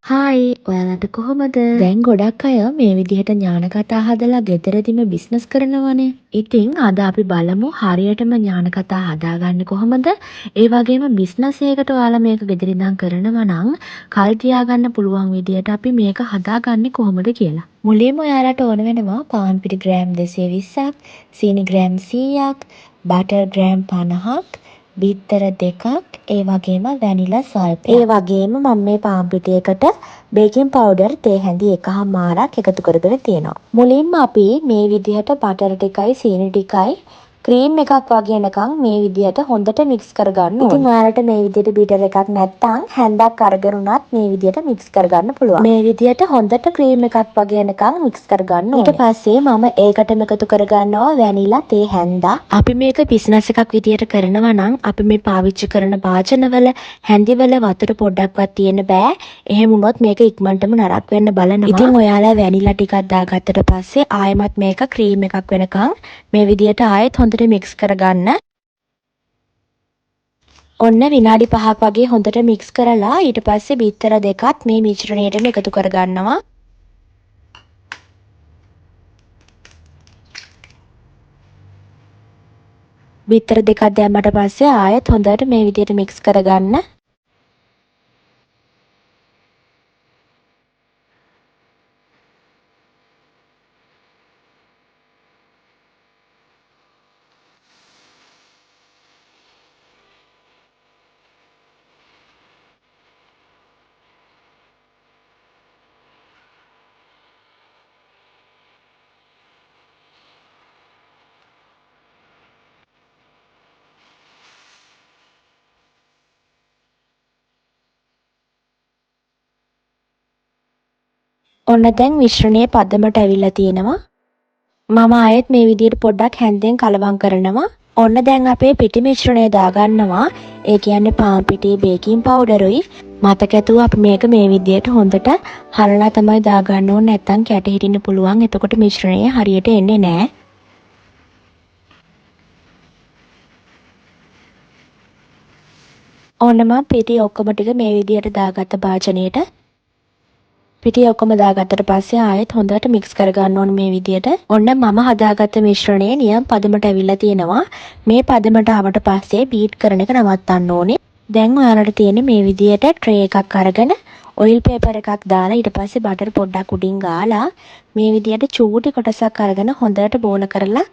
Hi ඔයාලට කොහොමද? දැන් ගොඩක් අය මේ විදිහට ඥාන කතා හදලා ගෙදරදිම බිස්නස් කරනවනේ. ඉතින් අද අපි බලමු හරියටම ඥාන කතා හදාගන්නේ කොහොමද? ඒ වගේම බිස්නස් එකකට ඔයාලා මේක ගෙදර ඉඳන් කරනවා නම් කල් තියාගන්න පුළුවන් විදිහට අපි මේක හදාගන්නේ කොහොමද කියලා. මුලින්ම ඔයාලට ඕන වෙනවා පාන් පිටි ග්‍රෑම් 220ක්, සීනි ග්‍රෑම් 100ක්, බටර් ග්‍රෑම් 50ක්, බිත්තර දෙකක්, ඒ වගේම වැනිලා ස්වල්පයක්. ඒ වගේම මම මේ පාන් පිටියකට බේකින් පවුඩර් තේ හැඳි එකහමාරක් එකතු කරගෙන තියෙනවා. මුලින්ම අපි මේ විදිහට බටර් ටිකයි සීනි ටිකයි ක්‍රීම් එකක් වගේ එනකන් මේ විදිහට හොඳට මික්ස් කරගන්න ඕනේ. ඉතින් ඔයාලට මේ විදිහට බීටර් එකක් නැත්නම් හැන්දක් අරගෙන උනත් මේ විදිහට මික්ස් කරගන්න පුළුවන්. මේ විදිහට හොඳට ක්‍රීම් එකක් වගේ එනකන් මික්ස් කරගන්න ඕනේ. ඊට පස්සේ මම ඒකටම එකතු කරගන්නවා වැනිලා තේ හැන්දා. අපි මේක බිස්නස් එකක් විදිහට කරනවා නම් අපි මේ පාවිච්චි කරන භාජනවල හැන්දිවල වතුර පොඩ්ඩක්වත් තියෙන්න බෑ. එහෙම වුණොත් මේක ඉක්මනටම නරක් වෙන්න බලනවා. ඉතින් ඔයාලා වැනිලා ටිකක් දාගත්තට පස්සේ ආයෙමත් මේක ක්‍රීම් එකක් වෙනකන් මේ විදිහට ආයෙත් හොඳට මික්ස් කරගන්න. ඔන්න විනාඩි 5ක් වගේ හොඳට මික්ස් කරලා ඊට පස්සේ බිත්තර දෙකත් මේ මිශ්‍රණයටම එකතු කරගන්නවා. බිත්තර දෙකක් දැම්මට පස්සේ ආයෙත් හොඳට මේ විදිහට මික්ස් කරගන්න. ඔන්න දැන් මිශ්‍රණය පදමට ඇවිල්ලා තියෙනවා. මම ආයෙත් මේ විදිහට පොඩ්ඩක් හැන්දෙන් කලවම් කරනවා. ඔන්න දැන් අපේ පිටි මිශ්‍රණය දාගන්නවා. ඒ කියන්නේ පාන් පිටි බේකින් පවුඩරුයි. මතක ඇතුව අපි මේක මේ විදිහට හොඳට හලලා තමයි දාගන්න ඕනේ. නැත්නම් කැට හිටින්න පුළුවන්. එතකොට මිශ්‍රණය හරියට එන්නේ නැහැ. ඔන්න මම පිටි ඔක්කොම ටික මේ විදිහට දාගත්ත භාජනයට. පිටි ඔක්කොම දාගත්තට පස්සේ ආයෙත් හොඳට මික්ස් කරගන්න ඕනේ මේ විදිහට. ඔන්න මම හදාගත්ත මිශ්‍රණය නියම් පදමට ඇවිල්ලා තියෙනවා. මේ පදමට ආවට පස්සේ බීට් කරන එක නවත්තන්න ඕනේ. දැන් ඔයාලට තියෙන්නේ මේ විදිහට ට්‍රේ එකක් අරගෙන ඔයිල් පේපර් එකක් දාලා ඊට පස්සේ බටර් පොඩ්ඩක් උඩින් ගාලා මේ විදිහට චූටි කොටසක් අරගෙන හොඳට බෝල කරලා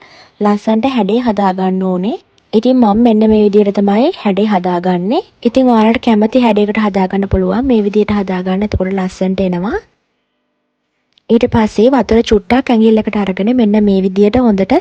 ලස්සන්ට හැඩේ හදාගන්න ඕනේ. ඉතින් මම මෙන්න මේ විදිහට තමයි හැඩේ හදාගන්නේ. ඉතින් ඔයාලට කැමති හැඩයකට හදාගන්න පුළුවන්. මේ විදිහට හදාගන්න. එතකොට ලස්සන්ට එනවා. ඊට පස්සේ වතුර චුට්ටක් ඇඟිල්ලකට අරගෙන මෙන්න මේ විදිහට හොඳට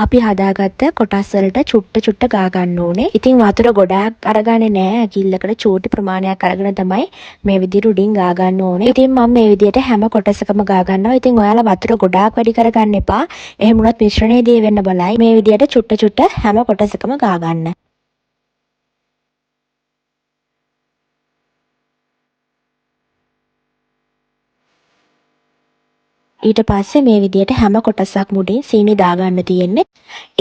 අපි හදාගත්ත කොටස් වලට චුට්ට ගා ගන්න ඕනේ. ඉතින් වතුර ගොඩාක් අරගන්නේ නැහැ. ඇඟිල්ලකට චූටි ප්‍රමාණයක් අරගෙන තමයි මේ විදිහට උඩින් ගා ගන්න ඕනේ. ඉතින් මම මේ විදිහට හැම කොටසකම ගා ගන්නවා. ඉතින් ඔයාලා වතුර ගොඩාක් වැඩි කරගන්න එපා. එහෙම වුණොත් මිශ්‍රණය දිය වෙන්න බලයි. මේ විදිහට චුට්ට හැම කොටසකම ගා ගන්න. ඊට පස්සේ මේ විදිහට හැම කොටසක් මුඩින් සීනි දාගන්න තියෙන්නේ.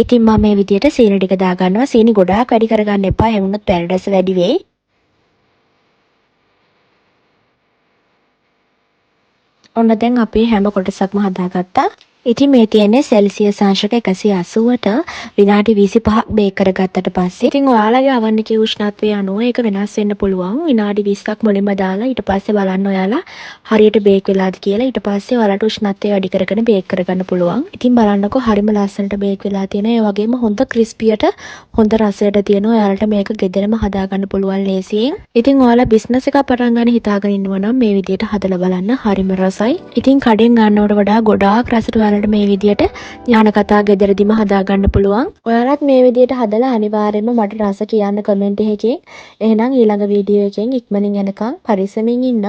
ඉතින් මම මේ විදිහට සීනි ටික දාගන්නවා. සීනි ගොඩාක් වැඩි කරගන්න එපා. එහෙම වුණොත් පැණි රස වැඩි වෙයි. ඔන්න දැන් අපි හැම කොටසක්ම හදාගත්තා. ඉතින් මේ තියෙන්නේ සෙල්සියස් අංශක 180ට විනාඩි 25ක් බේක් කරගත්තට පස්සේ ඉතින් ඔයාලගේ oven එකේ උෂ්ණත්වය අනුව ඒක වෙනස් වෙන්න පුළුවන්. විනාඩි 20ක් මුලින්ම දාලා ඊට පස්සේ බලන්න ඔයාලා හරියට බේක් වෙලාද කියලා. ඊට පස්සේ ඔයාලට උෂ්ණත්වය වැඩි කරගෙන බේක් කරගන්න පුළුවන්. ඉතින් බලන්නකෝ හරිම ලස්සනට බේක් වෙලා තියෙනවා. ඒ වගේම හොඳ ක්‍රිස්පියට හොඳ රසයට තියෙනවා. ඔයාලට මේක ගෙදරම හදාගන්න පුළුවන් ලේසියෙන්. ඉතින් ඔයාලා බිස්නස් එකක් පටන් ගන්න හිතාගෙන ඉන්නවා නම් මේ විදිහට හදලා බලන්න. හරිම රසයි. ඉතින් කඩෙන් ගන්නවට වඩා ගොඩාක් රසට ඔයාලට මේ විදිහට ඥාන කතා ගෙදරදිම හදාගන්න පුළුවන්. ඔයාලත් මේ විදිහට හදලා අනිවාර්යයෙන්ම මට රස කියන්න කමෙන්ට් එකකින්. එහෙනම් ඊළඟ වීඩියෝ එකෙන් ඉක්මනින් එනකම් පරිස්සමින් ඉන්න.